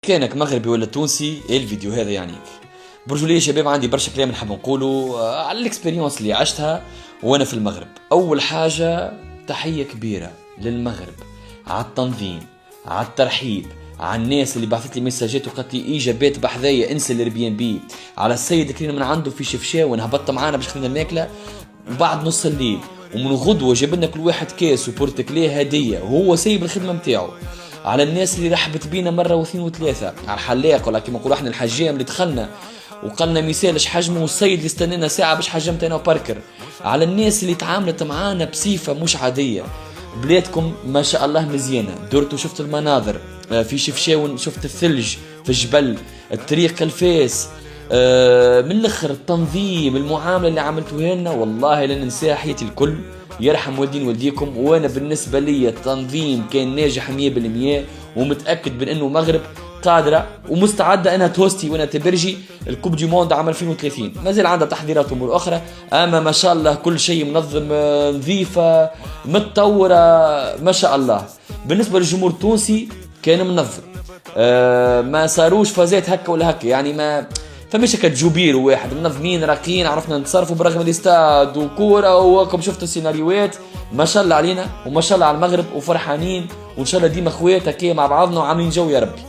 كانك مغربي ولا تونسي ايه الفيديو هذا يعنيك. برجولي يا شباب، عندي برشا كلام نحب نقوله على الاكسبيريونس اللي عشتها وانا في المغرب. اول حاجه تحيه كبيره للمغرب على التنظيم، على الترحيب، على الناس اللي بعثت لي مساجات وقالت لي ايجابات بحذايا انسى الاير بي ام بي، على السيد اللي من عنده في شفشاون هبط معانا باش خلينا الماكله وبعد نص الليل، ومن غدوه جاب لنا كل واحد كاس وبورتكليه هديه وهو سايب الخدمه نتاعو، على الناس اللي رحبت بينا مره واثنين وثلاثه، على الحلاق ولا كيما نقولوا احنا الحجام اللي دخلنا وقالنا مثال اش حجمه، والسيد اللي استنينا ساعه باش حجمت انا وباركر، على الناس اللي تعاملت معانا بصفه مش عاديه. بلادكم ما شاء الله مزيانه، درت وشفت المناظر في شفشاون، شفت الثلج في الجبل، الطريق الفاس، من الاخر التنظيم، المعامله اللي عملتوها لنا والله لن ننساها حياتي الكل. يرحم والدين والديكم. وانا بالنسبه لي التنظيم كان ناجح 100%، ومتاكد من انه المغرب قادره ومستعده انها توستي وانا تبرجي الكوب دي موند عام 2030. مازال عندها تحضيرات امور اخرى، اما ما شاء الله كل شيء منظم، نظيفه متطوره ما شاء الله. بالنسبه للجمهور التونسي كان منظم، ما صاروش فازات هكا ولا هكا، يعني ما فماش هكا جوبير واحد، منظمين راقيين، عرفنا نتصرفوا برغم الاستاد وكوره وكم شفتوا السيناريوهات. ما شاء الله علينا وما شاء الله على المغرب، وفرحانين وان شاء الله ديما خوات هكا مع بعضنا وعاملين جو يا ربي.